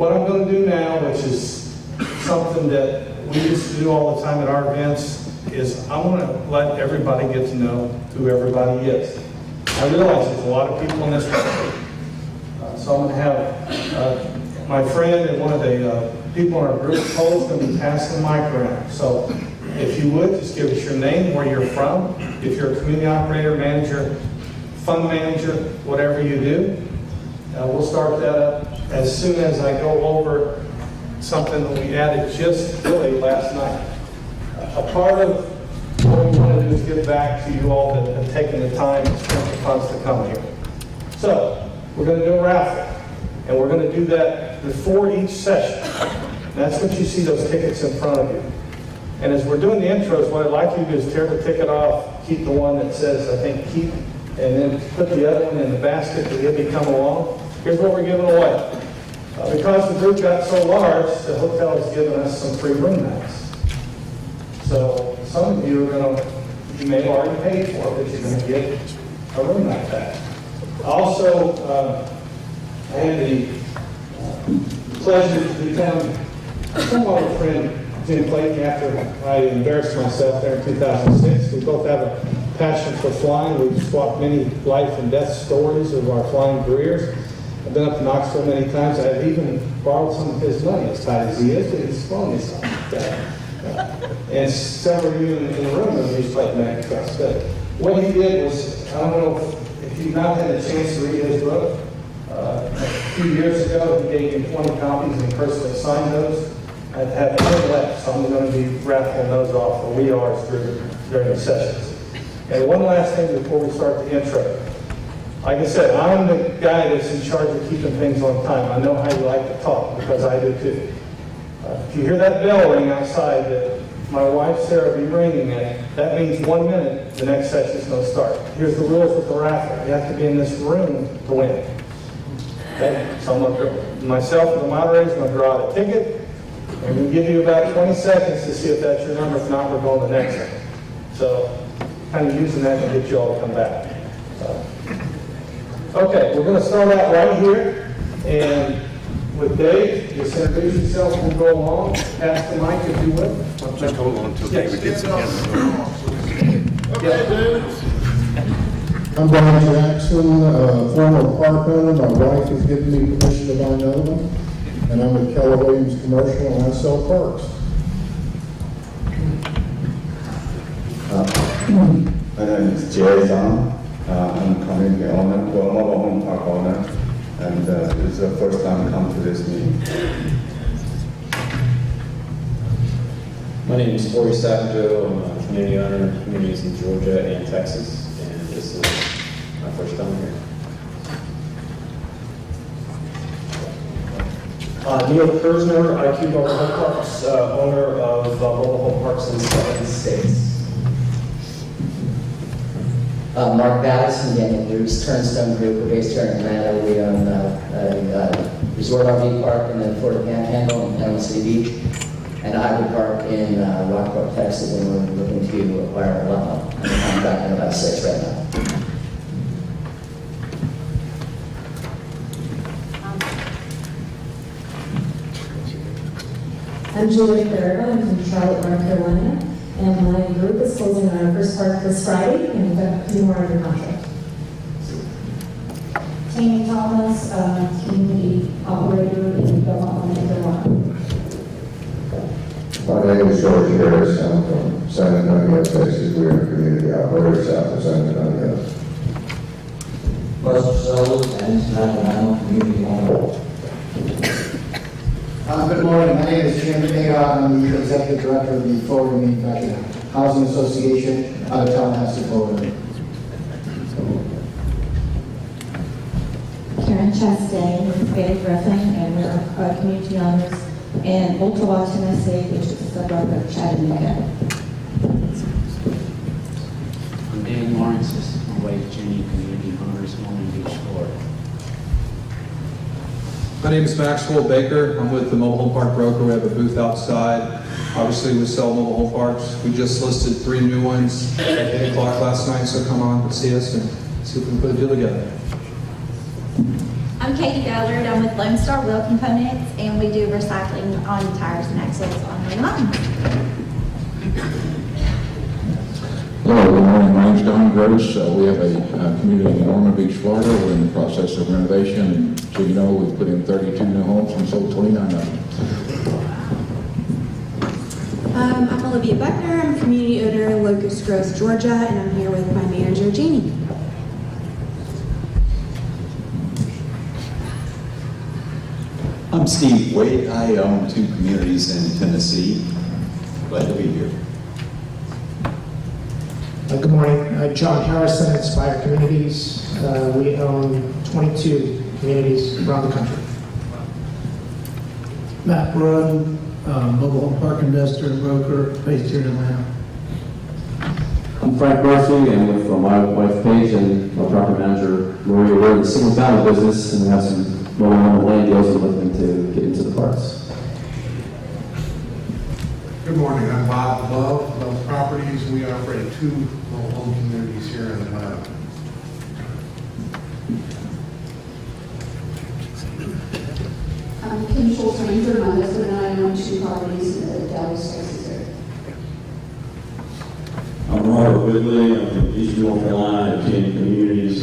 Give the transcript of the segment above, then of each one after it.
what I'm going to do now, which is something that we used to do all the time at our events, is I'm going to let everybody get to know who everybody is. I realize there's a lot of people in this room. So I'm going to have my friend and one of the people in our group, Cole's going to be passing the mic around. So if you would, just give us your name, where you're from. If you're a community operator, manager, fund manager, whatever you do, we'll start that up as soon as I go over something that we added just really last night. A part of what we want to do is give back to you all that have taken the time and spent the funds to come here. So we're going to do a raffle, and we're going to do that before each session. That's what you see those tickets in front of you. And as we're doing the intros, what I'd like you to do is tear the ticket off, keep the one that says, I think, keep, and then put the other one in the basket that you'll be coming along. Here's what we're giving away. Because the group got so large, the hotel has given us some free room nights. So some of you are going to, you may have already paid for it, but you're going to get a room night back. Also, I had the pleasure to become somewhat a friend Jim Clayton after I embarrassed myself there in 2006. We both have a passion for flying. We've swapped many life and death stories of our flying careers. I've been up to Knoxville many times. I've even borrowed some of his money, as tight as he is, but he's flown me some. And several of you in the room have used Clayton Bank Trust. But what he did was, I don't know if you've not had a chance to read his book, a few years ago, he gave me 20 copies and personally signed those. I have 10 left, so I'm going to be raffling those off, or we are during the sessions. And one last thing before we start the intro. Like I said, I'm the guy that's in charge of keeping things on time. I know how you like to talk, because I do too. If you hear that bell ring outside that my wife Sarah will be ringing it, that means 1 minute, the next session's going to start. Here's the rules with the raffle. You have to be in this room to win. Okay? So I'm going to, myself and the moderator is going to draw the ticket. And we'll give you about 20 seconds to see if that's your number. If not, we're going to the next one. So, kind of using that to get you all to come back. Okay, we're going to start out right here. And with Dave, just introduce yourself and go along. Pass the mic if you would. Just hold on until David gets in. Okay, David. I'm Brian Jackson, former park owner. My wife has given me permission to buy another one. And I'm with Keller Williams Commercial, and I sell parks. My name is Jerry Zhang. I'm a community owner, well, mobile home park owner, and this is the first time I come to this meeting. My name is Corey Savageau. I'm a community owner in communities in Georgia and Texas, and this is my first time here. Neil Kersner, IQ Mobile Home Parks, owner of mobile home parks in 7 states. Mark Battis, Daniel Bruce, Turnstone Group. We're based here in Atlanta. We own a resort RV park in the Florida Panhandle in Panama City Beach, and a hybrid park in Rockport, Texas, and we're looking to acquire a lot. I'm contracting about 6 right now. I'm Julie Ferrero. I'm from Charlotte, North Carolina, and my group is closing on our first park this Friday, and we've got 2 more under contract. Tammy Thomas, community operator in Belmont, Vermont. My name is George Harris. I'm from San Antonio, Texas. We're a community operator south of San Antonio. Buster Sellers, and I'm community owner. Good morning. My name is Jim Ayod. I'm the Executive Director of the Florida Manufactured Housing Association out of Tallahassee, Florida. Karen Chastain with Betty Griffin, and we're community owners in Ottawa, Tennessee, which is a suburb of Chattanooga. I'm Dan Lawrence. This is my wife, Jenny, community owners, Long Beach, Florida. My name is Maxwell Baker. I'm with the Mobile Home Park Broker. We have a booth outside. Obviously, we sell mobile home parks. We just listed 3 new ones at 8 o'clock last night, so come on and see us and see if we can put a deal together. I'm Katie Ballard. I'm with Lone Star Wheel Components, and we do recycling on tires and axles on our line. Hello, good morning. My name's Don Gross. We have a community in Ormond Beach, Florida. We're in the process of renovation. And so you know, we've put in 32 new homes and sold 29 of them. I'm Olivia Buckner. I'm community owner in Locust Grove, Georgia, and I'm here with my manager, Jeannie. I'm Steve Wade. I own 2 communities in Tennessee. Glad to be here. Good morning. John Harrison, Inspire Communities. We own 22 communities around the country. Matt Broad, mobile home park investor and broker based here in Atlanta. I'm Frank Murphy, and with my wife Paige and my property manager Maria. We're in the single family business, and we have some mobile home land deals we're looking to get into the parks. Good morning, I'm Bob Love, Love Properties. We operate 2 mobile home communities here in Atlanta. I'm Kim Schultz Ranger. My husband and I own 2 properties in the Dallas, Texas area. I'm Robert Whitley. I'm from Eastern North Carolina, 10 communities.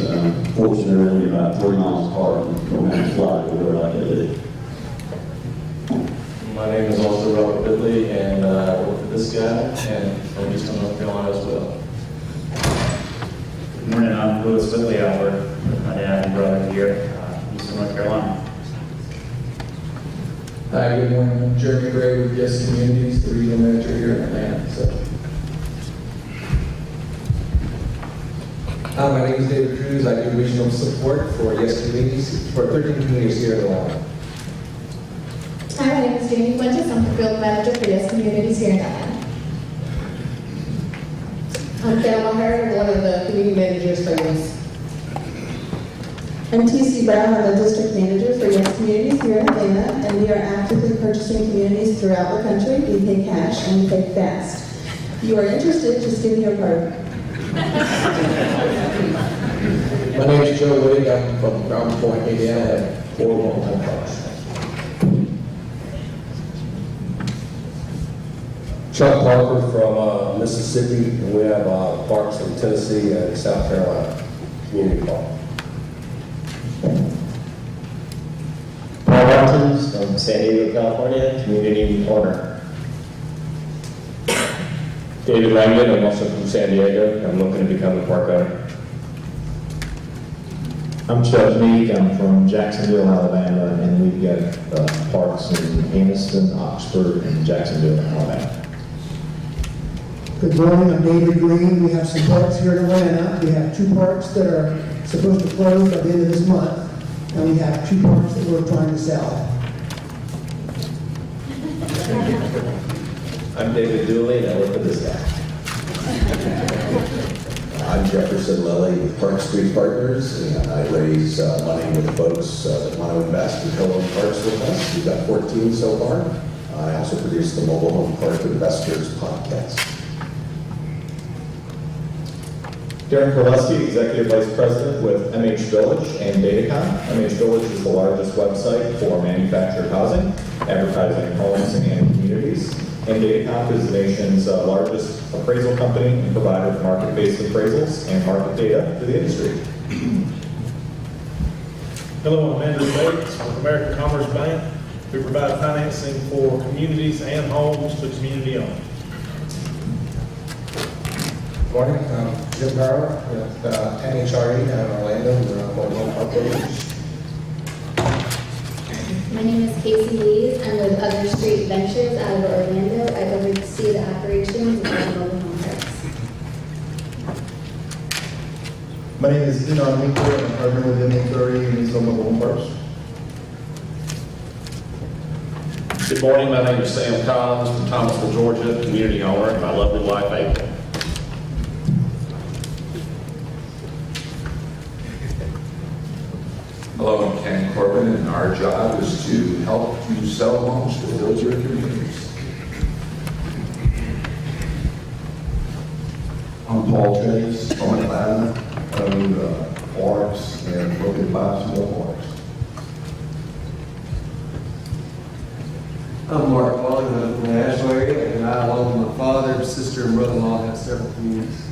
Fortunately, about 40 miles apart from Atlanta, Florida, where I live. My name is also Robert Whitley, and I work for this guy, and from Eastern North Carolina as well. Good morning, I'm Louis Whitley. I work with my dad and brother here, Eastern North Carolina. Hi, good morning. I'm Jeremy Gray with Yes Communities, the regional manager here in Atlanta. Hi, my name is David Cruz. I do regional support for Yes Communities, for 13 communities here in Atlanta. Hi, my name is Jamie Fuentes. I'm the field manager for Yes Communities here in Atlanta. I'm Carol O'Hara, one of the community managers for Yes. I'm TC Brown. I'm the district manager for Yes Communities here in Atlanta, and we are actively purchasing communities throughout the country. We pay cash and we pay fast. If you are interested, just give me your card. My name is Joe Wade. I'm from Ground Point, Indiana. I have 4 mobile home parks. Chuck Parker from Mississippi, and we have parks in Tennessee and South Carolina, community park. Paul Watkins from San Diego, California, community owner. David Langdon, I'm also from San Diego. I'm looking to become a park owner. I'm Chuck Meek. I'm from Jacksonville, Alabama, and we've got parks in Anniston, Oxford, and Jacksonville, Alabama. Good morning, I'm David Green. We have some parks here in Atlanta. We have 2 parks that are supposed to close by the end of this month, and we have 2 parks that we're trying to sell. I'm David Dooley, and I work with this guy. I'm Jefferson Lilly with Park Street Partners, and I raise money with folks that want to invest in co-owned parks with us. We've got 14 so far. I also produce the Mobile Home Park Investors podcast. Darren Korleski, Executive Vice President with MH Village and Datacom. MH Village is the largest website for manufactured housing, advertising homes and communities. And Datacom is the nation's largest appraisal company and provider of market-based appraisals and market data to the industry. Hello, I'm Andrew Bates with American Commerce Bank. We provide financing for communities and homes to community owners. Good morning, I'm Jim Barrow with NHRE in Orlando. We're on mobile home park buildings. My name is Casey Lees. I'm with Other Street Ventures out of Orlando. I oversee the operations of our mobile home parks. My name is Dinon Winkler. I'm a partner with NHRE and Eastern Mobile Home Parks. Good morning, my name is Sam Collins from Thomasville, Georgia, community owner, and my lovely wife, April. Hello, I'm Ken Corbin, and our job is to help you sell homes to build your communities. I'm Paul Chase from Atlanta, own parks and local 5 small parks. I'm Mark Wally, I'm from the Nashville area, and I, along with my father, sister, and brother-in-law, have several communities.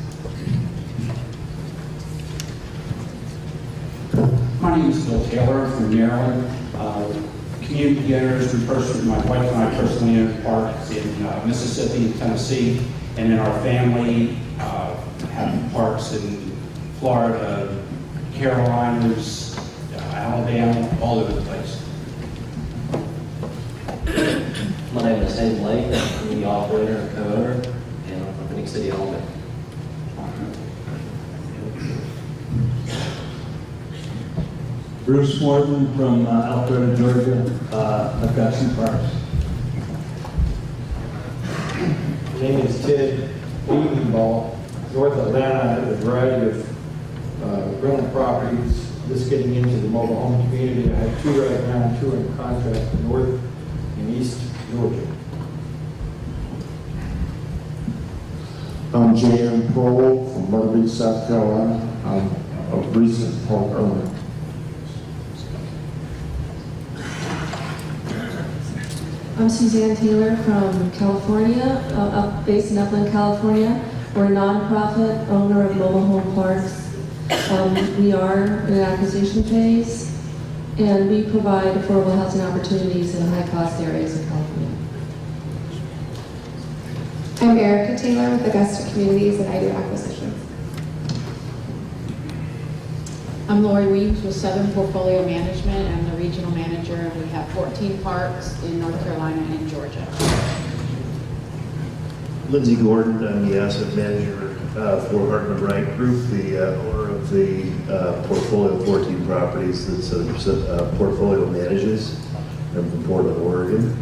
My name is Bill Taylor from Maryland. Community owners, my wife and I personally own parks in Mississippi, Tennessee, and then our family have parks in Florida, Carolinas, Alabama, all over the place. My name is Hayden Lake. I'm the operator and co-owner, and I'm from Phoenix City, Alabama. Bruce Morton from Alpharetta, Georgia. I've got some parks. My name is Ted Edenball, North Atlanta. I have a variety of rental properties. Just getting into the mobile home community. I have 2 right now, 2 in contract in North and East Georgia. I'm J.M. Prohl from Myrtle Beach, South Carolina. I'm a recent park owner. I'm Suzanne Taylor from California, based in Upland, California. We're a nonprofit owner of mobile home parks. We are in an acquisition phase, and we provide affordable housing opportunities in high-cost areas of California. I'm Erica Taylor with Augusta Communities, and I do acquisitions. I'm Lori Weems with Southern Portfolio Management. I'm the regional manager, and we have 14 parks in North Carolina and Georgia. Lindsay Gordon, I'm the asset manager for Hartman Wright Group, the owner of the portfolio of 14 properties that portfolio manages. I'm from Portland, Oregon.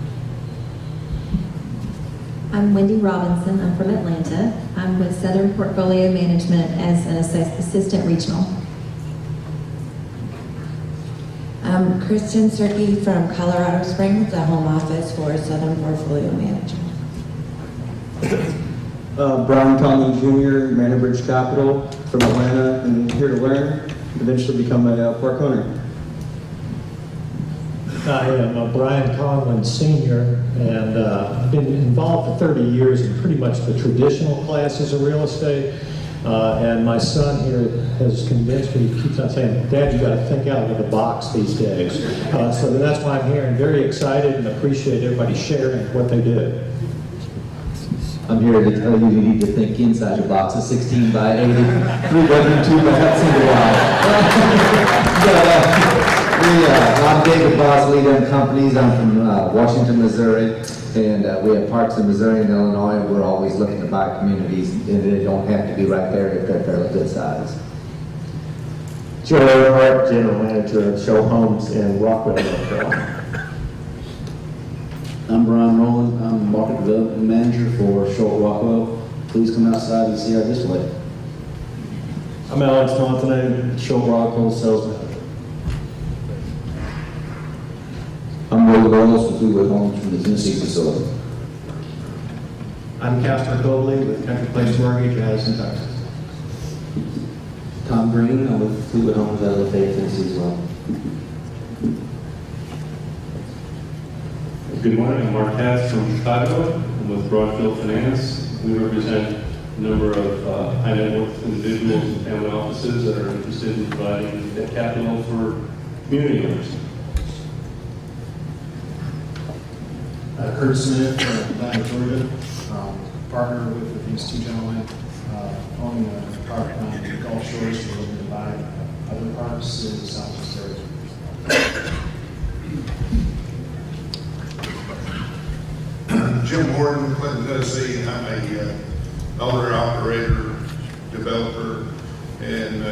I'm Wendy Robinson. I'm from Atlanta. I'm with Southern Portfolio Management as an assistant regional. I'm Kristen Serkey from Colorado Springs, the home office for Southern Portfolio Management. Brian Conlon Jr., Manor Bridge Capital from Atlanta, and here to learn, eventually become a park owner. I am Brian Conlon Sr., and I've been involved for 30 years in pretty much the traditional classes of real estate. And my son here has convinced me, he keeps on saying, Dad, you got to think out of the box these days. So that's why I'm here and very excited and appreciate everybody sharing what they did. I'm here to tell you need to think inside your box. A 16 by 80, 3-bedroom, 2-bath, single wide. I'm David Bosley, and companies. I'm from Washington, Missouri, and we have parks in Missouri and Illinois. We're always looking to buy communities, and they don't have to be right there if they're fairly good size. Joe Earhart, general manager of Show Homes in Rockwell, North Carolina. I'm Brian Rowland. I'm the market development manager for Short Rockwell. Please come outside and see our display. I'm Alex Montanet, Short Rockwell sales manager. I'm Roy Rose with Fleetwood Homes from the Tennessee facility. I'm Castor Cobley with Country Place Mortgage, Addison, Texas. Tom Green. I'm with Fleetwood Homes out of Lafayette, Tennessee as well. Good morning, I'm Mark Katz from Chicago. I'm with Broadfield Finance. We represent a number of high net worth individuals and family offices that are interested in providing debt capital for community owners. Kurt Smith from Atlanta, Georgia. Partner with these 2 gentlemen owning a park on the Gulf Shores. We're looking to buy other parks in the Southeast area. Jim Horton, Clinton, Tennessee. I'm a owner, operator, developer, and I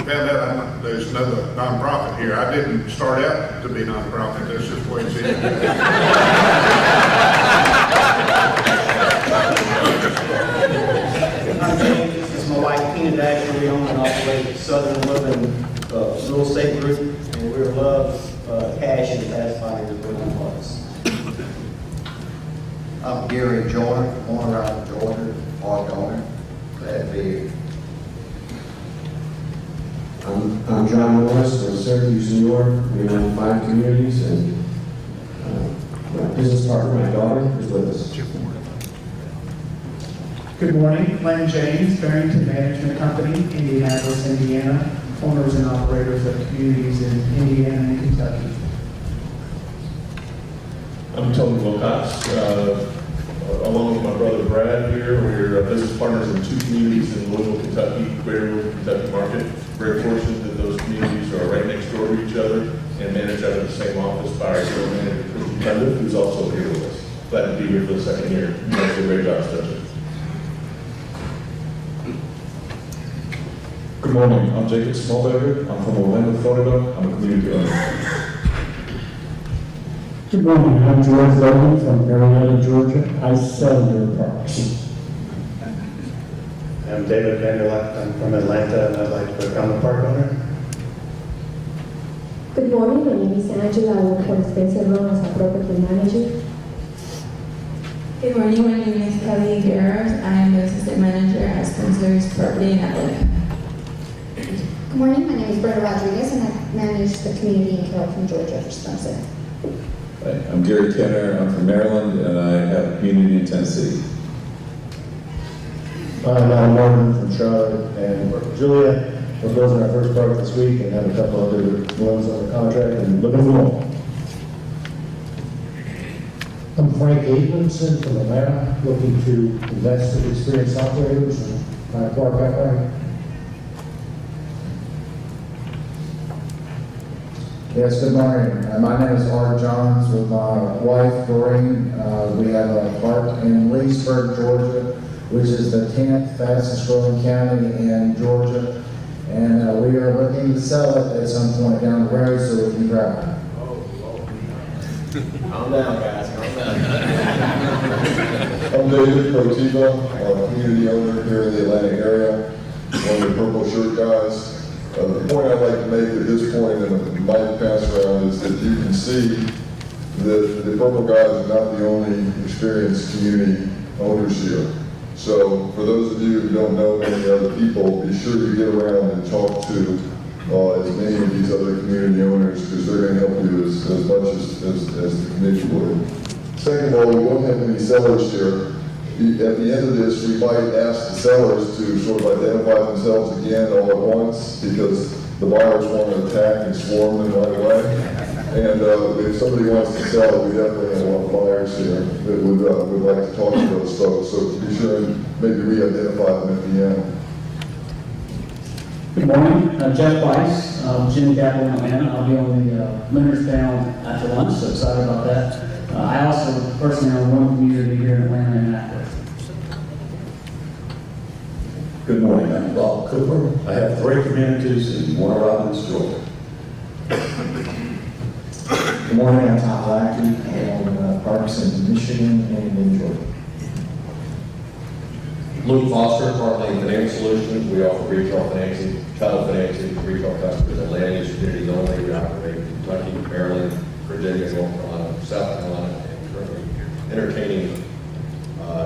found out there's another nonprofit here. I didn't start out to be nonprofit. That's just the way it's in. I'm James. This is my wife, Tina Dasher. We own and operate Southern Living Real Estate Group, and we love cash and fast buyers of rental parks. I'm Gary Joyner, owner out of Georgia, park owner. Glad to be here. I'm John Morris from Syracuse, New York. We own 5 communities, and my business partner, my daughter, is with us. Good morning, Len James, Barrington Management Company, Indianapolis, Indiana, owners and operators of communities in Indiana and Kentucky. I'm Tony Wilcox, along with my brother Brad here. We're business partners in 2 communities in Louisville, Kentucky, Greater Louisville, Kentucky market. Very fortunate that those communities are right next door to each other and managed out of the same office by our general manager, Chris Pundit, who's also here with us. Glad to be here for the second year. You guys did a great job, Spencer. Good morning, I'm Jacob Smallberger. I'm from Orlando, Florida. I'm a community owner. Good morning, I'm George Logan from Marietta, Georgia. I sell your parks. I'm David Vanderlip. I'm from Atlanta and I'd like to become a park owner. Good morning, my name is Angela. I work for Spencer Loan as a property manager. Good morning, my name is Kelly Guerrero. I am the assistant manager at Spencer's Property in Atlanta. Good morning, my name is Brenda Rodriguez and I manage the community in Carrollton, Georgia for Spencer. Hi, I'm Gary Kenner. I'm from Maryland, and I have a community in Tennessee. I'm Alan Martin from Charlotte and work with Julia. We're closing our first park this week and have a couple other ones under contract and looking for more. I'm Frank Abramson from Atlanta, looking to invest in experienced operators and buy a park outright. Yes, good morning. My name is Art Johns with my wife Doreen. We have a park in Leesburg, Georgia, which is the 10th fastest growing county in Georgia. And we are looking to sell it at some point down the road so we can drive. Calm down, guys, calm down. I'm David Protiva, I'm a community owner here in the Atlanta area, one of the purple shirt guys. The point I'd like to make at this point, and the mic pass around, is that you can see that the purple guys are not the only experienced community owners here. So for those of you who don't know any other people, be sure you get around and talk to as many of these other community owners, because they're going to help you as much as the committee would. Second of all, we won't have any sellers here. At the end of this, we might ask the sellers to sort of identify themselves again all at once, because the buyers want to attack and swarm them right away. And if somebody wants to sell, we definitely have a lot of buyers here that would like to talk to those folks. So be sure and maybe re-identify them at the end. Good morning, Jeff Weiss, Jim Gapple in Atlanta. I'll be on the lenders panel after lunch, so excited about that. I also personally own one community here in Atlanta and Akron. Good morning, I'm Bob Cooper. I have 3 communities in Warner Robins, Georgia. Good morning, I'm Tom Lackey. I own parks in Michigan and in Georgia. Luke Foster, Park Lane Financial Solutions. We offer retail financing, title financing to retail customers in land use communities only. We operate in Kentucky, Maryland, Virginia, North Carolina, South Carolina, and currently entertaining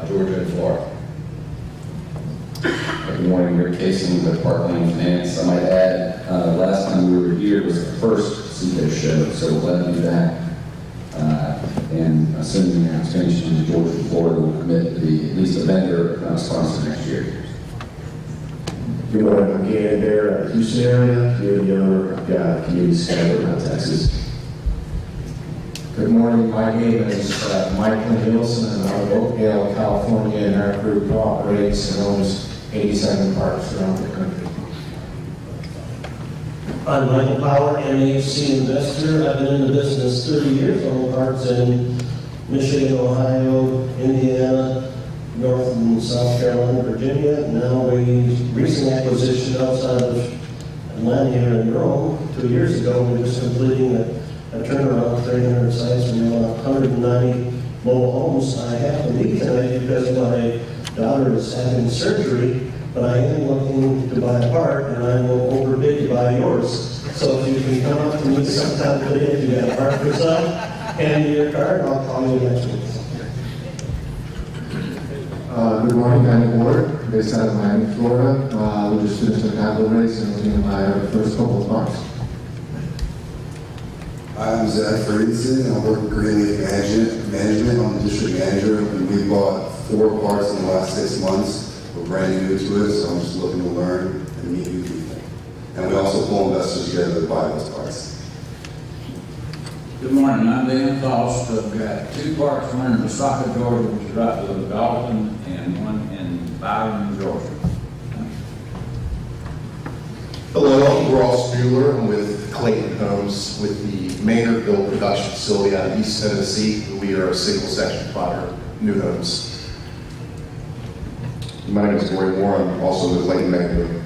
Georgia and Florida. Good morning, Rick Casey with Park Lane Finance. I might add, last time we were here was the first SECO show, so glad to be back. And assuming our expansion to Georgia and Florida will commit to be at least a vendor, if not a sponsor next year. Good morning, I'm Gannon Bear out of the Houston area, community owner. I've got community scattered around Texas. Good morning, my name is Michael Nielsen, and I'm out of Oakdale, California, and our group operates and owns 87 parks around the country. I'm Michael Power, MAC investor. I've been in the business 30 years, own parks in Michigan, Ohio, Indiana, North and South Carolina, Virginia. Now we recent acquisition outside of Atlanta here in Rome 2 years ago. We're just completing a turnaround, 300 sites, and now 190 mobile homes. I have to leave tonight because my daughter is having surgery, but I am looking to buy a park, and I will overbid to buy yours. So if you can come up to me sometime today, if you got a park for sale, hand me your card, I'll call you next week. Good morning, I'm Ward, based out of Miami, Florida. We just finished a capital raise and looking to buy our first couple of parks. I'm Zach Ferguson. I work with Greenleaf Management district manager, and we bought 4 parks in the last 6 months. We're brand new to it, so I'm just looking to learn and meet new people. And we also pull investors together to buy those parks. Good morning, I'm Dan Faust. I've got 2 parks, one in SECO, Georgia, which is right below Dalton, and one in Byron, Georgia. Hello, I'm Ross Mueller. I'm with Clayton Homes with the Maynardville production facility out of East Tennessee. We are a single section plotter, new homes. My name is Roy Moore. I'm also with Clayton Maynardville.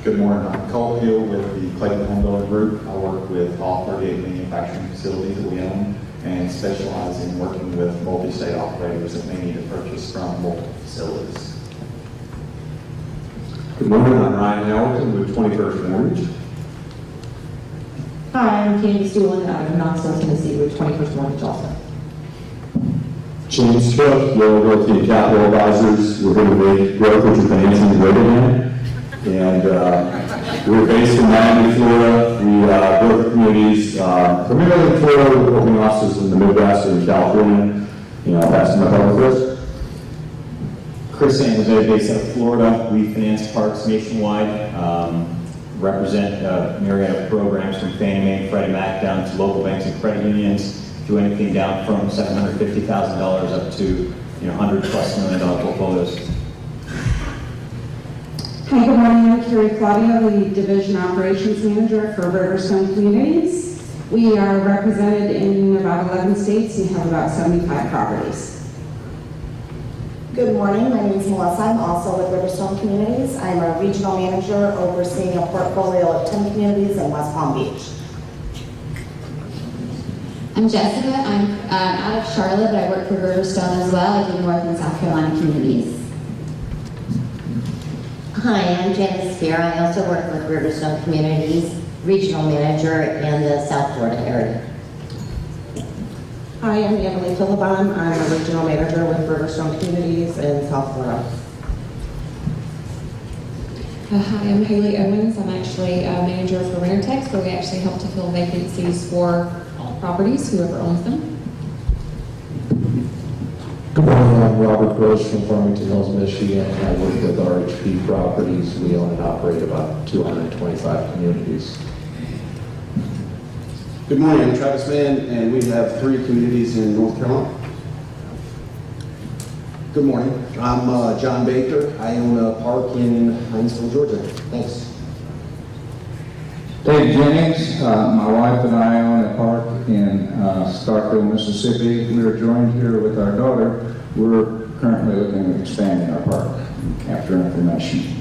Good morning, I'm Cole Hill with the Clayton Home Building Group. I work with all 38 manufacturing facilities that we own and specialize in working with multi-state operators that may need to purchase from multiple facilities. Good morning, I'm Ryan Hamilton with 21st Mortgage. Hi, I'm Candy Stewart out of Knoxville, Tennessee with 21st Mortgage also. James Cook, Loyalty Capital Advisors. We're going to make brokerage and financing great again. And we're based in Miami, Florida. We broker communities, primarily in Florida, with opening offices in the Midwest and California. I'll pass to my brother Chris. Chris San Jose, based out of Florida. We finance parks nationwide, represent myriad of programs from Fannie Mae and Freddie Mac down to local banks and credit unions, do anything down from $750,000 up to $100+ million portfolios. Hi, good morning. I'm Carrie Claudio, the Division Operations Manager for Riverstone Communities. We are represented in about 11 states and have about 75 properties. Good morning, my name is Melissa. I'm also with Riverstone Communities. I'm a regional manager overseeing a portfolio of 10 communities in West Palm Beach. I'm Jessica. I'm out of Charlotte, but I work for Riverstone as well. I do North and South Carolina communities. Hi, I'm Janice Spear. I also work with Riverstone Communities, regional manager in the South Florida area. Hi, I'm Emily Philippon. I'm a regional manager with Riverstone Communities in South Florida. Hi, I'm Haley Owens. I'm actually a manager for Rentertex, where we actually help to fill vacancies for all properties, whoever owns them. Good morning, I'm Robert Gross from Farmington Hills, Michigan. I work with RHP Properties. We own and operate about 225 communities. Good morning, I'm Travis Mann, and we have 3 communities in North Carolina. Good morning, I'm John Baker. I own a park in Hinesville, Georgia. Thanks. Dave Jennings, my wife and I own a park in Starkville, Mississippi. We are joined here with our daughter. We're currently looking at expanding our park after information.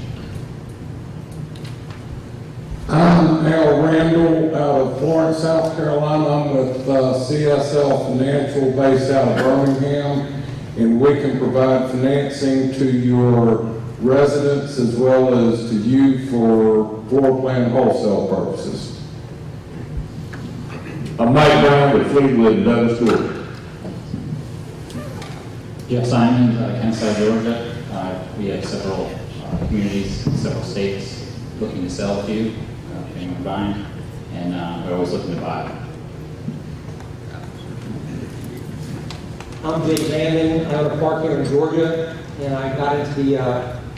I'm Al Randall out of Florence, South Carolina. I'm with CSL Financial based out of Birmingham, and we can provide financing to your residents as well as to you for floor plan wholesale purposes. I'm Mike Brown with Fleetwood and Douglas Georgia. Jeff Simon, Kansas, Georgia. We have several communities, several states looking to sell to, depending on buying, and we're always looking to buy. I'm Jake Landon. I own a park here in Georgia, and I got into the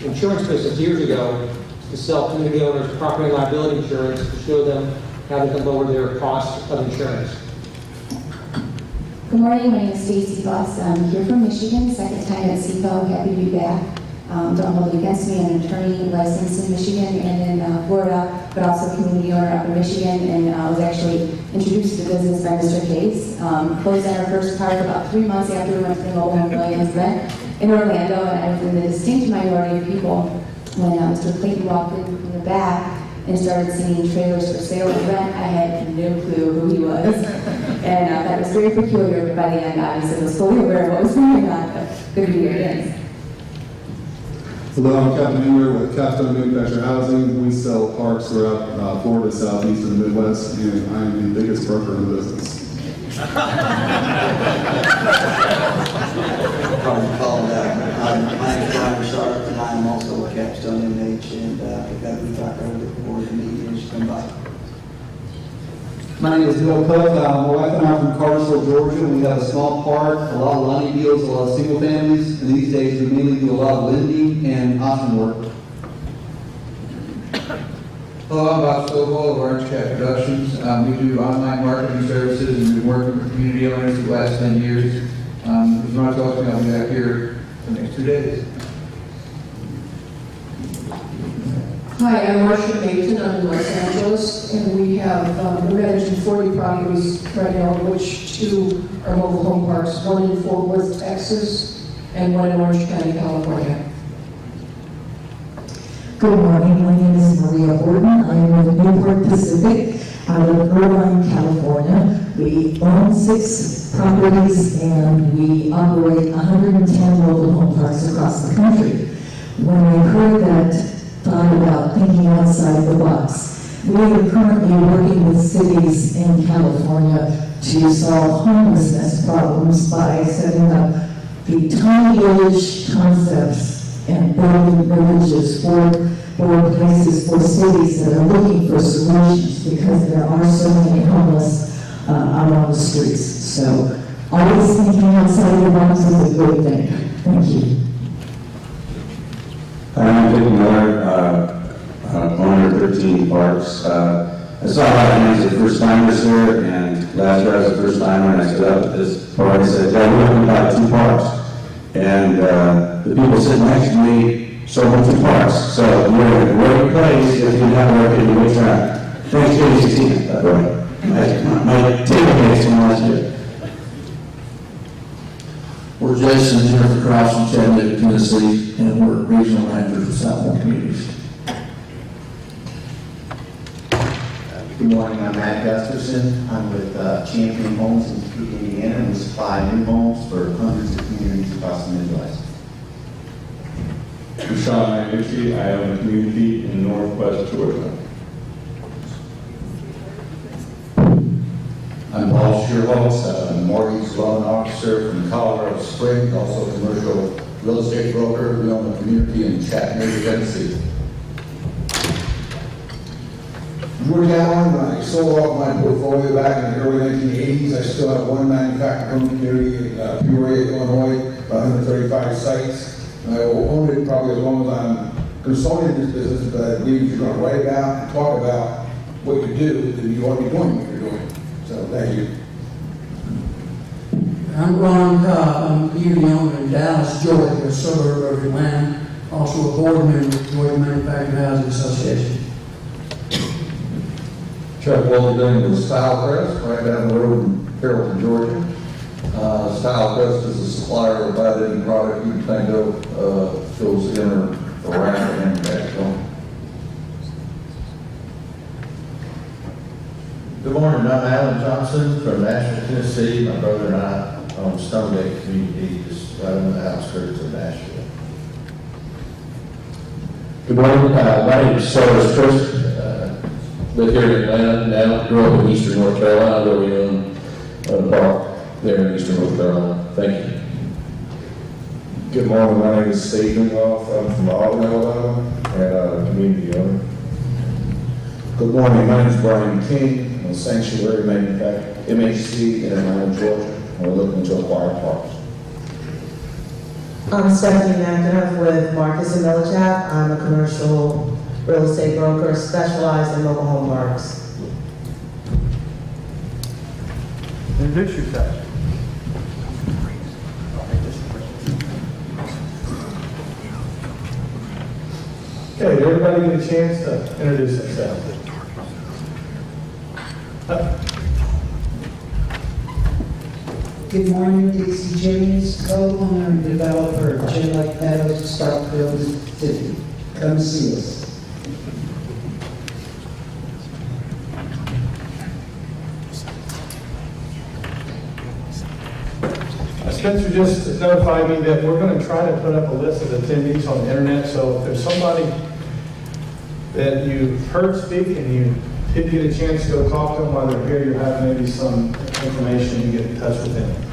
insurance business years ago to sell community owners property and liability insurance to show them how they can lower their cost of insurance. Good morning, my name is Stacy Voss. I'm here from Michigan, second time at SECO. Happy to be back. Don't hold it against me. I'm an attorney licensed in Michigan and in Florida, but also a community owner up in Michigan, and I was actually introduced to the business by Mr. Case. Closed on our first park about 3 months after we went to the Mobile Home Millions event in Orlando, and I was in the distinct minority of people when Mr. Clayton walked in from the back and started singing trailers for sale and rent. I had no clue who he was. And that was very peculiar, but by the end, obviously, I was fully aware of what was going on, but good to be here, thanks. Hello, I'm Captain Engler with Capstone Manufactured Housing. We sell parks throughout Florida, southeast, and the Midwest, and I'm the biggest broker in the business. Pardon, call that. My name is Brian Sharp, and I'm also a Capstone MH, and if that we talk over the board, the meeting is come by. My name is Bill Cook. My wife and I are from Cartersville, Georgia. We have a small park, a lot of line deals, a lot of single families, and these days we mainly do a lot of lending and option work. Hello, I'm Bob Stovall of Orange Cat Productions. We do online marketing services and we've been working with community owners for the last 10 years. If you want to talk to me, I'll be back here the next 2 days. Hi, I'm Marcia Mayton. I'm in Los Angeles, and we have, we're managing 40 properties right now, of which 2 are mobile home parks, 1 in Fort Worth, Texas, and 1 in Orange County, California. Good morning, my name is Maria Horton. I am with Newport Pacific out of Irvine, California. We own 6 properties and we operate 110 mobile home parks across the country. When I heard that thought about thinking outside the box, we are currently working with cities in California to solve homelessness problems by setting up the tiny village concepts and building villages for places, for cities that are looking for solutions because there are so many homeless out on the streets. So always thinking outside the box is a good thing. Thank you. I'm Dick Miller, owner of 13 parks. I saw a lot of names of first timers here, and last year I was a first timer, and I stood up at this park and said, yeah, we're going to buy 2 parks. And the people sitting next to me sold 2 parks. So you're in a great place if you have work in your track. Thanks for 2016, by the way. My takeaways from last year. We're Jason and Jennifer Cross from Chattanooga, Tennessee, and we're regional managers for Southland Communities. Good morning, I'm Matt Gustafson. I'm with Champion Homes in Topeka, Indiana, and we supply new homes for hundreds of communities across the Midwest. I'm Sean Manucci. I own a community in Northwest Georgia. I'm Paul Shearholz, I'm a mortgage loan officer from Colorado Springs, also a commercial real estate broker. We own a community in Chattanooga, Tennessee. George Allen, I sold off my portfolio back in the early 1980s. I still have 1 manufactured home community in Peoria, Illinois, about 135 sites. And I will own it probably as long as I'm consulting this business, but I believe if you're going to write about and talk about what you do, then you ought to be doing what you're doing. So thank you. I'm Ron Cobb. I'm a community owner in Dallas, Georgia, a suburb of Atlanta, also a board member of the Georgia Manufactured Housing Association. Chuck Walden with Stylecrest, right down the road in Carrollton, Georgia. Stylecrest is a supplier of about any product you can think of, goes in or around the manufacturer. Good morning, I'm Alan Johnson from Nashville, Tennessee. My brother and I own Stonegate Community, just right on the outskirts of Nashville. Good morning, my name is Sellers Chris. Live here in Atlanta now, grew up in eastern North Carolina, where we own a park there in eastern North Carolina. Thank you. Good morning, my name is Steve Ingoff. I'm from Auburn, Alabama, and a community owner. Good morning, my name is Brian King. I'm a sanctuary manufacturer, MHC in Atlanta, Georgia, and we're looking to acquire parks. I'm Stephanie McDonough with Marcus and Millichap. I'm a commercial real estate broker specialized in mobile home parks. Introduce yourself. Okay, did everybody get a chance to introduce themselves? Good morning, Dixie James, co-owner and developer of Gin Lake Meadows, Starkville, Mississippi. Come see us. Spencer just notified me that we're going to try to put up a list of attendees on the internet, so if there's somebody that you've heard speak and you did get a chance to go talk to them while they're here, you have maybe some information to get in touch with them.